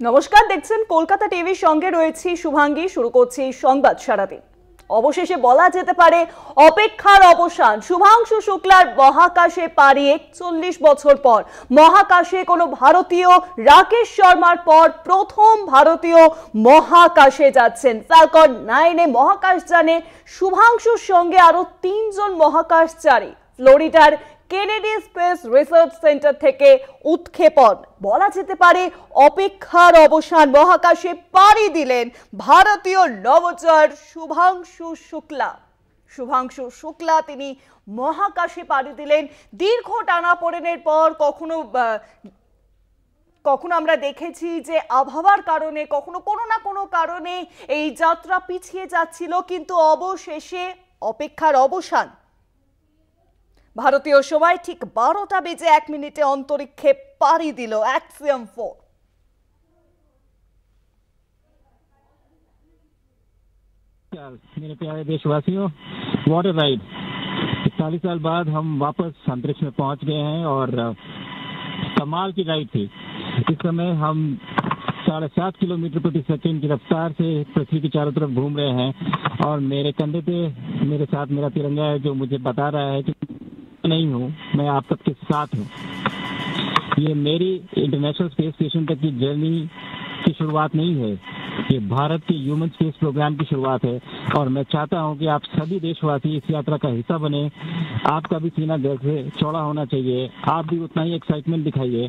নমস্কার, দেখছেন কলকাতা টিভির সঙ্গে রয়েছি শুভাঙ্গী। শুরু করছি সংবাদ সারাদিন। অবশেষে বলা যেতে পারে অপেক্ষার অবসান। শুভাংশু শুক্লার মহাকাশে পাড়ি ৪১ বছর পর। মহাকাশে কোনো ভারতীয় রাকেশ শর্মার পর প্রথম ভারতীয় মহাকাশে যাচ্ছেন। ফ্যালকন 9-এ মহাকাশযানে শুভাংশুর সঙ্গে আরো ৩ জন মহাকাশচারী। ফ্লোরিডার কেনেডি স্পেস রিসার্চ সেন্টার থেকে উৎক্ষেপণ। বলা যেতে পারে অপেক্ষার অবসান। মহাকাশে পাড়ি দিলেন ভারতীয় নভোচার শুভাংশু শুক্লা। শুভাংশু শুক্লা তিনি মহাকাশে পাড়ি দিলেন দীর্ঘ টানাপোড়েনের পর। কখনো আমরা দেখেছি যে আবহাওয়ার কারণে, কখনো কোনো না কোনো কারণে এই যাত্রা পিছিয়ে যাচ্ছিল, কিন্তু অবশেষে অপেক্ষার অবসান। ভারতীয় সময় ঠিক 12টা বেজে 1 মিনিটে অন্তরিক্ষে পাড়ি দিল অ্যাক্সিয়ম 4। मेरे प्यारे देशवासियों, वॉट अ राइड। 40 साल बाद हम वापस अंतरिक्ष में पहुंच गए हैं और कमाल की राइड थी। इस समय हम 7.5 किलोमीटर प्रति सेकंड की रफ्तार से पृथ्वी की चारों तरफ घूम रहे हैं और मेरे कंधे पे मेरे साथ मेरा तिरंगा है, जो मुझे बता रहा है कि नहीं हूँ, मैं आप सबके साथ हूँ। ये मेरी इंटरनेशनल स्पेस स्टेशन तक की जर्नी की शुरुआत नहीं है, ये भारत के ह्यूमन स्पेस प्रोग्राम की शुरुआत है और मैं चाहता हूं कि आप सभी देशवासी इस यात्रा का हिस्सा बने। आपका भी सीना दिल से चौड़ा होना चाहिए, आप भी उतना ही एक्साइटमेंट दिखाइए।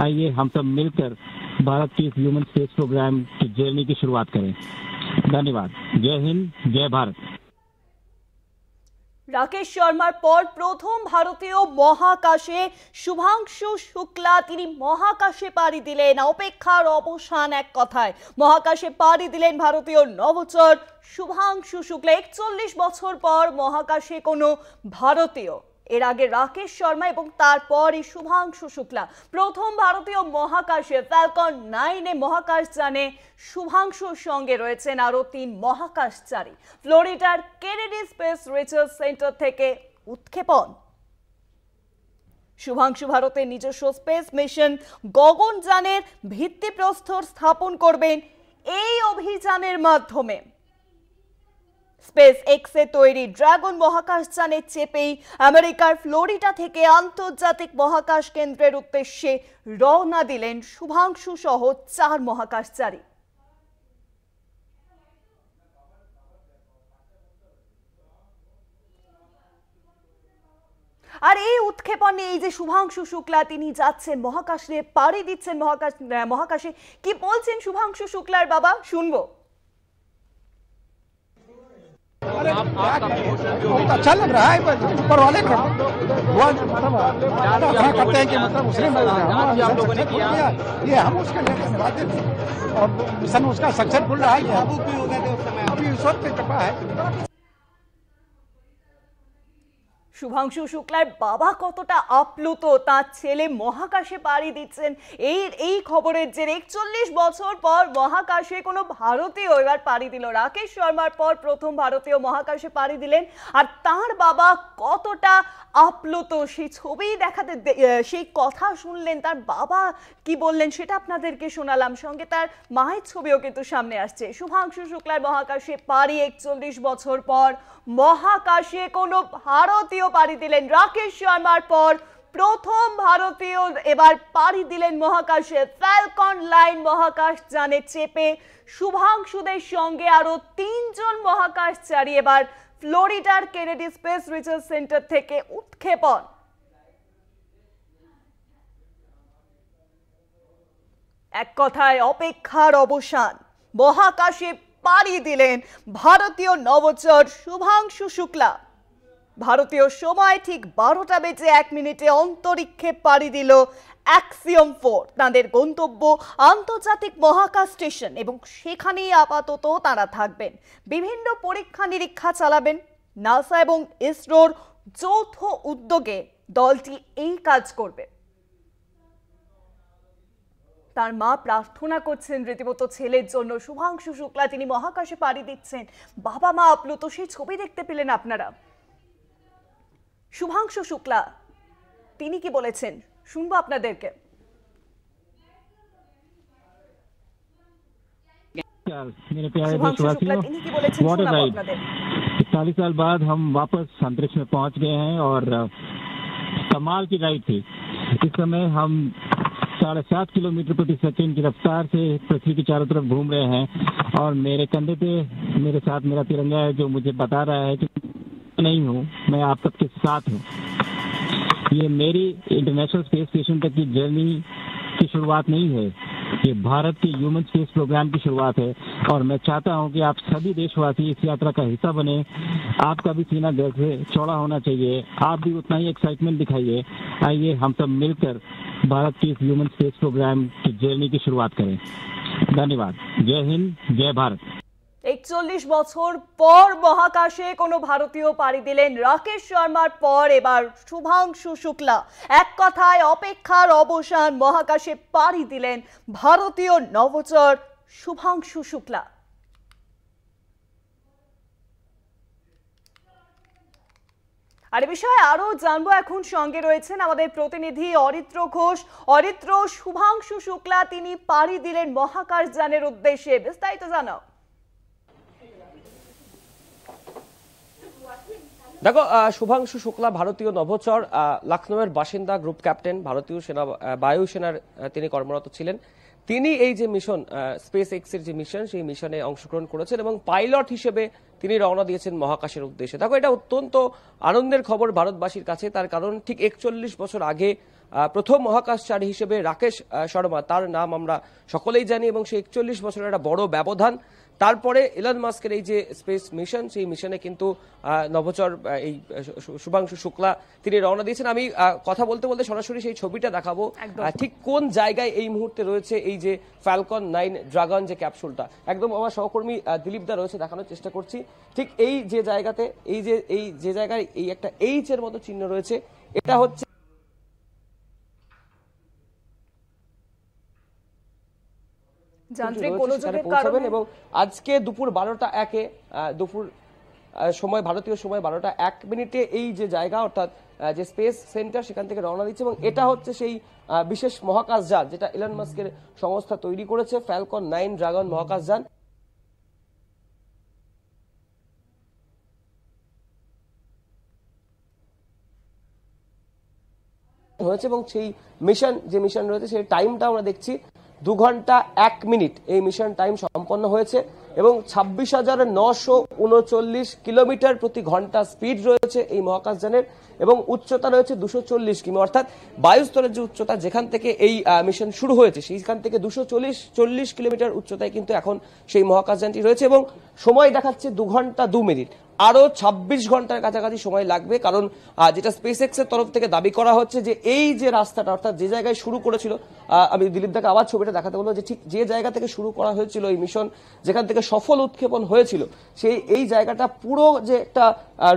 आइए हम सब मिलकर भारत के इस ह्यूमन स्पेस प्रोग्राम की जर्नी की शुरुआत करें। धन्यवाद। जय हिंद, जय भारत। রাকেশ শর্মার পর প্রথম ভারতীয় মহাকাশে শুভাংশু শুক্লা তিনি মহাকাশে পাড়ি দিলেন। অপেক্ষার অবসান এক কথায়। মহাকাশে পাড়ি দিলেন ভারতীয় নভোচার শুভাংশু শুক্লা। 41 বছর পর মহাকাশে কোনো ভারতীয়। এর আগে রাকেশ শর্মা এবং তারপর এই শুভাংশু শুক্লা প্রথম ভারতীয় মহাকাশে। ফ্যালকন 9-এ মহাকাশযানে শুভাংশুর সঙ্গে রয়েছেন আরো 3 মহাকাশচারী। ফ্লোরিডার কেনেডি স্পেস রিসার্চ সেন্টার থেকে উৎক্ষেপণ। শুভাংশু ভারতের নিজস্ব স্পেস মিশন গগনযানের ভিত্তিপ্রস্তর স্থাপন করবেন এই অভিযানের মাধ্যমে। স্পেস এক্সে তৈরি ড্রাগন মহাকাশযানে চেপেই আমেরিকার ফ্লোরিডা থেকে আন্তর্জাতিক মহাকাশ কেন্দ্রের উদ্দেশ্যে রওনা দিলেন শুভাংশু সহ 4 মহাকাশচারী। আর এই উৎক্ষেপণে এই যে শুভাংশু শুক্লা তিনি যাচ্ছেন মহাকাশে, পাড়ি দিচ্ছেন মহাকাশে, কি বলছেন শুভাংশু শুক্লার বাবা, শুনবো। बहुत अच्छा लग रहा है, ऊपर वाले करते हैं कि मतलब उसने ये हम उसके लिए धन्यवाद देते हैं और मिशन उसका सक्सेसफुल रहा है। अभी ईश्वर की कृपा है। শুভাংশু শুক্লার বাবা কতটা আপ্লুত, তার ছেলে মহাকাশে পাড়ি দিচ্ছেন এই খবরের জেরে। 41 বছর পর মহাকাশে কোনো ভারতীয় এবার পাড়ি দিল। রাকেশ শর্মার পর প্রথম ভারতীয় মহাকাশে পাড়ি দিলেন। আর তার বাবা কতটা আপ্লুত সেই ছবি দেখাতে, সেই কথা শুনলেন, তার বাবা কি বললেন সেটা আপনাদেরকে শোনালাম। সঙ্গে তার মায়ের ছবিও কিন্তু সামনে আসছে। শুভাংশু শুক্লার মহাকাশে পাড়ি 41 বছর পর। মহাকাশে কোনো ভারতীয় পাড়ি দিলেন। রাকেশ শর্মার পর প্রথম ভারতীয় এবার পাড়ি দিলেন মহাকাশে। ফ্যালকন 9 মহাকাশযানে চেপে শুভাংশুদের সঙ্গে আরো 3 জন মহাকাশচারী এবার ফ্লোরিডার কেনেডি স্পেস রিসার্চ সেন্টার থেকে উৎক্ষেপণ। এক কথায় অপেক্ষার অবসান। মহাকাশে পাড়ি দিলেন ভারতীয় নভোচার শুভাংশু শুক্লা। ভারতীয় সময় ঠিক 12টা বেজে 1 মিনিটে অন্তরিক্ষে পাড়ি দিল অ্যাক্সিয়ম 4। তাদের গন্তব্য আন্তর্জাতিক মহাকাশ স্টেশন এবং সেখানেই আপাতত তারা থাকবেন। বিভিন্ন পরীক্ষা নিরীক্ষা চালাবেন। নাসা এবং ইসরোর যৌথ উদ্যোগে দলটি এই কাজ করবে। তার মা প্রার্থনা করছেন রীতিমতো ছেলের জন্য। শুভাংশু শুক্লা তিনি মহাকাশে পাড়ি দিচ্ছেন, বাবা মা আপ্লুত, সেই ছবি দেখতে পেলেন আপনারা। শুভাংশু শুক্লা তিনি কি বলেছেন শুনবো আপনাদেরকে। मेरे प्यारे শুভাংশু শুক্লা देशवासियों, তিনি কি বলেছেন वाटर শোনাবো राइड আপনাদের। 40 साल बाद हम वापस अंतरिक्ष में पहुंच गए हैं और कमाल की राइड थी। इस समय हम 7.5 किलोमीटर प्रति सेकंड की रफ्तार से पृथ्वी के चारों तरफ घूम रहे हैं और मेरे कंधे पे मेरे साथ मेरा तिरंगा है, जो मुझे बता रहा है कि नहीं हूँ, मैं आप सबके साथ हूँ। ये मेरी इंटरनेशनल स्पेस स्टेशन तक की जर्नी की शुरुआत नहीं है, ये भारत के ह्यूमन स्पेस प्रोग्राम की शुरुआत है और मैं चाहता हूं कि आप सभी देशवासी इस यात्रा का हिस्सा बने। आपका भी सीना गर्व से चौड़ा होना चाहिए, आप भी उतना ही एक्साइटमेंट दिखाइए। आइए हम सब मिलकर भारत की इस ह्यूमन स्पेस प्रोग्राम की जर्नी की शुरुआत करें। धन्यवाद। जय हिंद, जय भारत। 41 বছর পর মহাকাশে কোনো ভারতীয় পাড়ি দিলেন। রাকেশ শর্মার পর এবার শুভাংশু শুক্লা। এক কথায় অপেক্ষার অবসান, মহাকাশে পাড়ি দিলেন ভারতীয় নভোচর শুভাংশু শুক্লা। আর এ বিষয়ে আরো জানবো, এখন সঙ্গে রয়েছেন আমাদের প্রতিনিধি অরিত্র ঘোষ। অরিত্র, শুভাংশু শুক্লা তিনি পাড়ি দিলেন মহাকাশ যানের উদ্দেশ্যে, বিস্তারিত জানাও। দেখো, শুভাংশু শুক্লা ভারতীয় নভোচর, লখনৌয়ের বাসিন্দা, গ্রুপ ক্যাপ্টেন, ভারতীয় বায়ুসেনার তিনি কর্মরত ছিলেন। তিনি এই যে মিশন স্পেস এক্স এর যে মিশন, সেই মিশনে অংশগ্রহণ করেছেন এবং পাইলট হিসেবে তিনি রওনা দিয়েছেন মহাকাশের উদ্দেশ্যে। দেখো, এটা অত্যন্ত আনন্দের খবর ভারতবাসীর কাছে, তার কারণ ঠিক 41 বছর আগে প্রথম মহাকাশচারী হিসেবে রাকেশ শর্মা, তার নাম আমরা সকলেই জানি এবং সেই 41 বছরের একটা বড় ব্যবধান। তারপরে ইলন মাস্কের এই যে স্পেস মিশন, সেই মিশনে কিন্তু নভোচর এই শুভাংশু শুক্লা তিনি রওনা দিয়েছেন। আমি কথা বলতে বলতে সরাসরি সেই ছবিটা দেখাবো, ঠিক কোন জায়গায় এই মুহূর্তে রয়েছে এই যে ফ্যালকন 9 ড্রাগন যে ক্যাপসুলটা। একদম আমার সহকর্মী দিলীপ দা রয়েছে, দেখানোর চেষ্টা করছি। ঠিক এই যে জায়গাতে, এই যে জায়গায় এই একটা এইচ এর মতো চিহ্ন রয়েছে, এটা হচ্ছে যান্ত্রিক গোলযোগের কারণে এবং আজকে দুপুর 12টা 1 দুপুর সময়, ভারতীয় সময় 12টা 1 এই যে জায়গা, অর্থাৎ যে স্পেস সেন্টার, সেখান থেকে রওনা দিচ্ছে এবং এটা হচ্ছে সেই বিশেষ মহাকাশ যান যেটা ইলন মাস্কের সংস্থা তৈরি করেছে, ফ্যালকন 9 ড্রাগন মহাকাশ যান। হয়েছে এবং সেই মিশন, যে মিশন রয়েছে, সেই টাইমটা আমরা দেখছি 2 ঘন্টা 1 মিনিট এই মিশন টাইম সম্পন্ন হয়েছে এবং 26,939 কিলোমিটার প্রতি ঘন্টা স্পিড রয়েছে এই মহাকাশযানের এবং উচ্চতা রয়েছে 240 কিমি, অর্থাৎ বায়ুস্তরের যে উচ্চতা যেখান থেকে এই মিশন শুরু হয়েছে, সেইখান থেকে 240 কিলোমিটার উচ্চতায় কিন্তু এখন সেই মহাকাশযানটি রয়েছে এবং সময় দেখাচ্ছে 2 ঘন্টা 2 মিনিট। আরো 26 ঘন্টার কাছাকাছি সময় লাগবে, কারণ যেটা স্পেস এক্স এর তরফ থেকে দাবি করা হচ্ছে যে এই যে রাস্তাটা, অর্থাৎ যে জায়গায় শুরু করেছিল, আমি দিলীপ দাকে আবার ছবিটা দেখাতে বলবো, যে ঠিক যে জায়গা থেকে শুরু করা হয়েছিল এই মিশন, যেখান থেকে সফল উৎক্ষেপণ হয়েছিল, এই জায়গাটা পুরো যে একটা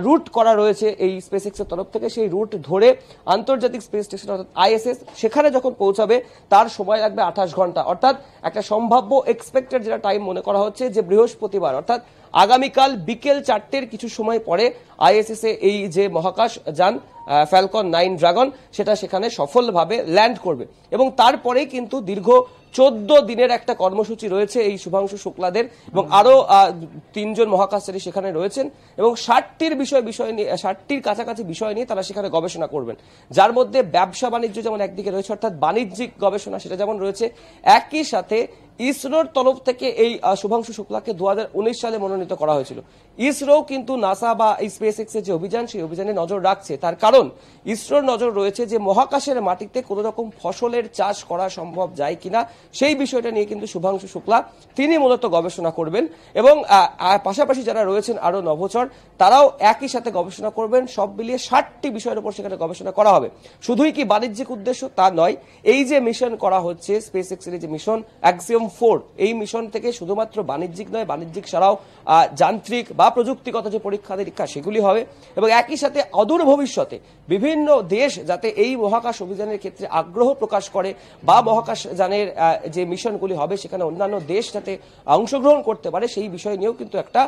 রুট করা রয়েছে এই স্পেস এক্স এর তরফ থেকে, সেই রুট ধরে আন্তর্জাতিক স্পেস স্টেশন অর্থাৎ ISS, সেখানে যখন পৌঁছাবে তার সময় লাগবে 28 ঘন্টা। অর্থাৎ একটা সম্ভাব্য এক্সপেক্টেড যেটা টাইম মনে করা হচ্ছে যে বৃহস্পতিবার, অর্থাৎ আগামীকাল বিকেল 4টের কিছু সময় পরে ISS এ এই যে মহাকাশ যান ফ্যালকন 9 ড্রাগন, সেটা সেখানে সফলভাবে ল্যান্ড করবে এবং তারপরেই কিন্তু দীর্ঘ 14 দিনের একটা কর্মসূচি রয়েছে এই শুভাংশু শুক্লাদের এবং আরো 3 জন মহাকাশচারী সেখানে রয়েছেন এবং 60টির বিষয় নিয়ে, 60টির কাছাকাছি বিষয় নিয়ে তারা সেখানে গবেষণা করবেন, যার মধ্যে ব্যবসা বাণিজ্য যেমন একদিকে রয়েছে, অর্থাৎ বাণিজ্যিক গবেষণা সেটা যেমন রয়েছে, একই সাথে ইসরোর তরফ থেকে এই শুভাংশু শুক্লাকে 2019 সালে মনোনীত করা হয়েছিল। ইসরো কিন্তু নাসা বা এই স্পেস এক্স এর যে অভিযান, সেই অভিযানে নজর রাখছে, তার কারণ ইসরোর নজর রয়েছে যে মহাকাশের মাটিতে কোনো রকম ফসলের চাষ করা সম্ভব যায় কিনা, সেই বিষয়টা নিয়ে কিন্তু শুভাংশু শুক্লা তিনি মূলত গবেষণা করবেন এবং পাশাপাশি যারা রয়েছেন আরো নভোচর, তারাও একই সাথে গবেষণা করবেন। সব মিলিয়ে 60টি বিষয়ের উপর সেখানে গবেষণা করা হবে। শুধুই কি বাণিজ্যিক উদ্দেশ্য তা নয়, এই যে মিশন করা হচ্ছে স্পেস এক্স এর যে মিশন অ্যাক্সিওম 4, এই মিশন থেকে শুধুমাত্র বাণিজ্যিক নয়, বাণিজ্যিক ছাড়াও যান্ত্রিক বা প্রযুক্তিগত যে পরীক্ষা নিরীক্ষা সেগুলি হবে এবং একই সাথে অদূর ভবিষ্যতে বিভিন্ন দেশ যাতে এই মহাকাশ অভিযানের ক্ষেত্রে আগ্রহ প্রকাশ করে বা মহাকাশ যানের যে মিশনগুলি হবে সেখানে অন্যান্য দেশ যাতে অংশগ্রহণ করতে পারে, সেই বিষয় নিয়েও কিন্তু একটা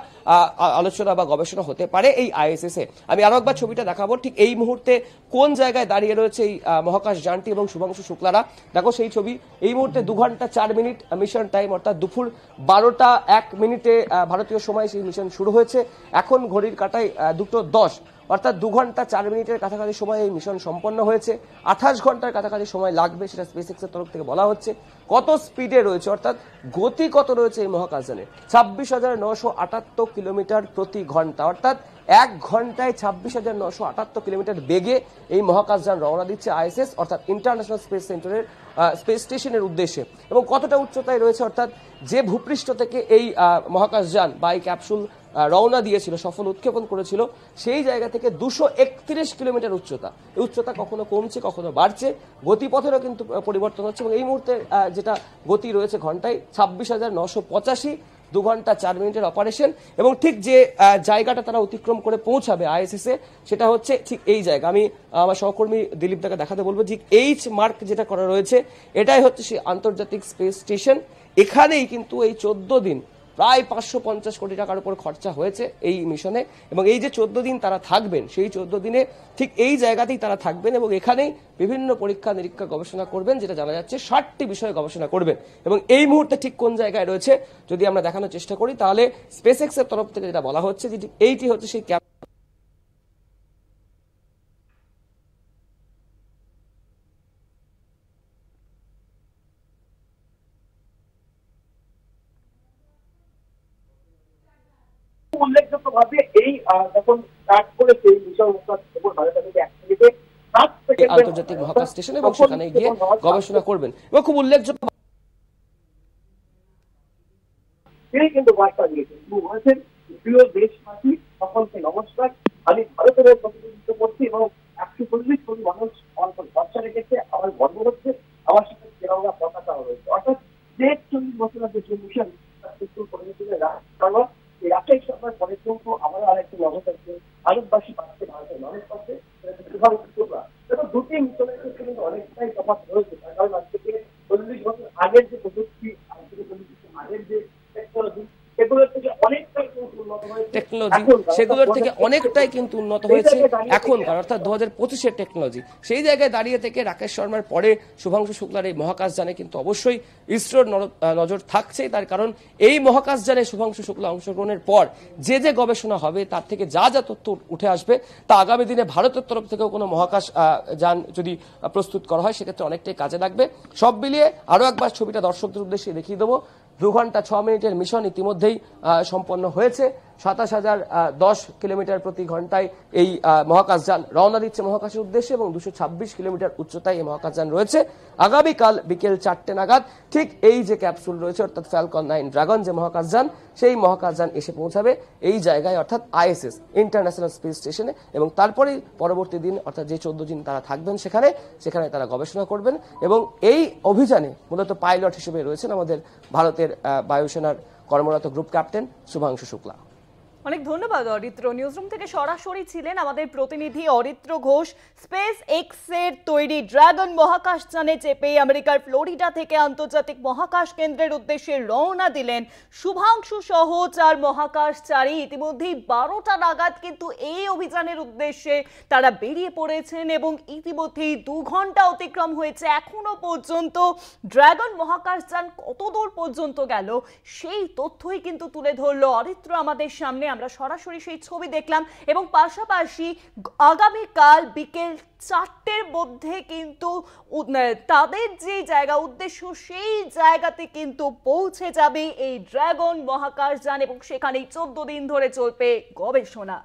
আলোচনা বা গবেষণা হতে পারে এই ISS এ। আমি আরো একবার ছবিটা দেখাবো, ঠিক এই মুহূর্তে কোন জায়গায় দাঁড়িয়ে রয়েছে এই মহাকাশ যানটি এবং শুভাংশু শুক্লারা। দেখো সেই ছবি, এই মুহূর্তে 2 ঘন্টা 4 মিনিট মিশন মিশন টাইম, অর্থাৎ দুপুর 12টা 1 মিনিটে ভারতীয় সময় সেই মিশন শুরু হয়েছে। এখন ঘড়ির কাঁটায় 2:10, অর্থাৎ 2 ঘন্টা 4 মিনিটের কাছাকাছি সময় এই মিশন সম্পন্ন হয়েছে। 28 ঘন্টার কাছাকাছি সময় লাগবে, সেটা স্পেসএক্স এর তরফ থেকে বলা হচ্ছে। কত স্পিডে রয়েছে, অর্থাৎ গতি কত রয়েছে এই মহাকাশযানে? 26,978 কিলোমিটার প্রতি ঘন্টা, অর্থাৎ 1 ঘন্টায় 26,978 কিলোমিটার বেগে এই মহাকাশযান রওনা দিচ্ছে আইএসএস, অর্থাৎ ইন্টারন্যাশনাল স্পেস সেন্টারের স্পেস স্টেশনের উদ্দেশ্যে। এবং কতটা উচ্চতায় রয়েছে, অর্থাৎ যে ভূপৃষ্ঠ থেকে এই মহাকাশযান বা এই ক্যাপসুল রওনা দিয়েছিল, সফল উৎক্ষেপণ করেছিল, সেই জায়গা থেকে 231 কিলোমিটার উচ্চতা। এই উচ্চতা কখনো কমছে, কখনো বাড়ছে, গতিপথেরও কিন্তু পরিবর্তন হচ্ছে। এবং এই মুহূর্তে যেটা গতি রয়েছে ঘন্টায় 26,985, 2 ঘন্টা 4 মিনিটের অপারেশন। এবং ঠিক যে জায়গাটা তারা অতিক্রম করে পৌঁছাবে আইএসএস এ, সেটা হচ্ছে ঠিক এই জায়গা। আমি আমার সহকর্মী দিলীপ দাকে দেখাতে বলবো, ঠিক এইচ মার্ক যেটা করা রয়েছে, এটাই হচ্ছে সেই আন্তর্জাতিক স্পেস স্টেশন। এখানেই কিন্তু এই 14 দিন প্রায় 550 কোটি টাকার উপর খরচা হয়েছে এই মিশনে। এবং এই যে 14 দিন তারা থাকবেন, সেই 14 দিনে ঠিক এই জায়গাতেই তারা থাকবেন এবং এখানেই বিভিন্ন পরীক্ষা নিরীক্ষা গবেষণা করবেন, যেটা জানা যাচ্ছে 60টি বিষয়ে গবেষণা করবেন। এবং এই মুহূর্তে ঠিক কোন জায়গায় রয়েছে যদি আমরা দেখানোর চেষ্টা করি, তাহলে স্পেসএক্স এর তরফ থেকে যেটা বলা হচ্ছে যে এইটি হচ্ছে সেই উল্লেখযোগ্যভাবে এই যখন স্টার্ট করেছে এই মিশন আন্তর্জাতিক মহাকাশ স্টেশন, এবং সেখানে গিয়ে গবেষণা করবেন। এবং খুব উল্লেখযোগ্য তিনি কিন্তু বার্তা দিয়েছেন, বলেছেন প্রিয় দেশবাসী সকলকে নমস্কার, আমি ভারতের প্রতিনিধিত্ব করছি এবং 140 কোটি মানুষ আমার ভরসা রেখেছে, আমার গর্ব হচ্ছে, আমার সাথে তেরঙ্গা পতাকা রয়েছে। অর্থাৎ 40 বছরের যে মিশন রাকেশ শর্মার পরে কিন্তু আমরা আরেকটি নজর থাকছে ভারতবাসী পাচ্ছে, ভারতের মানুষ পাচ্ছে, দুটি মিশনের ক্ষেত্রে কিন্তু অনেকটাই তফাৎ রয়েছে। তার কারণ আজ থেকে 40 বছর আগের যে প্রযুক্তি, আজ থেকে 40 বছর আগের যে টেকনোলজি, সেগুলোর থেকে অনেকটাই কিন্তু উন্নত হয়েছে। সেগুলোর থেকে অনেকটাই কিন্তু উন্নত হয়েছে এখনকার, অর্থাৎ 2025-এর টেকনোলজি। সেই জায়গায় দাঁড়িয়ে থেকে রাকেশ শর্মার পরে শুভাংশু শুক্লার এই মহাকাশযানে কিন্তু অবশ্যই ইসরোর নজর থাকছে। তার কারণ এই মহাকাশযানে শুভাংশু শুক্লা অংশগ্রহণের পর যে যে গবেষণা হবে, তার থেকে যা যা তথ্য উঠে আসবে, তা আগামী দিনে ভারতের তরফ থেকেও কোনো মহাকাশ যান যদি প্রস্তুত করা হয়, সেক্ষেত্রে অনেকটাই কাজে লাগবে। সব মিলিয়ে আরো একবার ছবিটা দর্শকদের উদ্দেশ্যে দেখিয়ে দেবো। 2 ঘন্টা 6 মিনিটের মিশন ইতিমধ্যেই সম্পন্ন হয়েছে। 27,010 কিলোমিটার প্রতি ঘন্টায় এই মহাকাশযান রওনা দিচ্ছে মহাকাশের উদ্দেশ্যে এবং 226 কিলোমিটার উচ্চতায় এই মহাকাশযান রয়েছে। আগামীকাল বিকেল 4টে নাগাদ ঠিক এই যে ক্যাপসুল রয়েছে, অর্থাৎ ফ্যালকন 9 ড্রাগন যে মহাকাশযান, সেই মহাকাশযান এসে পৌঁছাবে এই জায়গায়, অর্থাৎ আইএসএস ইন্টারন্যাশনাল স্পেস স্টেশনে। এবং তারপরেই পরবর্তী দিন, অর্থাৎ যে 14 দিন তারা থাকবেন সেখানে তারা গবেষণা করবেন। এবং এই অভিযানে মূলত পাইলট হিসেবে রয়েছেন আমাদের ভারতের বায়ুসেনার কর্মরত গ্রুপ ক্যাপ্টেন শুভাংশু শুক্লা। অনেক ধন্যবাদ অরিত্র। নিউজরুম থেকে সরাসরি ছিলেন আমাদের প্রতিনিধি অরিত্র ঘোষ। স্পেস এক্স এর তৈরি ড্রাগন মহাকাশযানে চেপে আমেরিকার ফ্লোরিডা থেকে আন্তর্জাতিক মহাকাশ কেন্দ্রের উদ্দেশ্যে রওনা দিলেন শুভাংশু সহ 4 মহাকাশচারী। ইতিমধ্যেই 12টা নাগাদ কিন্তু এই অভিযানের উদ্দেশ্যে তারা বেরিয়ে পড়েছেন এবং ইতিমধ্যেই 2 ঘন্টা অতিক্রম হয়েছে। এখনো পর্যন্ত ড্রাগন মহাকাশযান কত দূর পর্যন্ত গেল, সেই তথ্যই কিন্তু তুলে ধরলো অরিত্র আমাদের সামনে। আমরা সরাসরি সেই ছবি দেখলাম এবং পাশাপাশি আগামীকাল বিকেল 4টের মধ্যে কিন্তু তাদের যে জায়গা উদ্দেশ্য, সেই জায়গাতে কিন্তু পৌঁছে যাবে এই ড্রাগন মহাকাশযান এবং সেখানেই 14 দিন ধরে চলবে গবেষণা।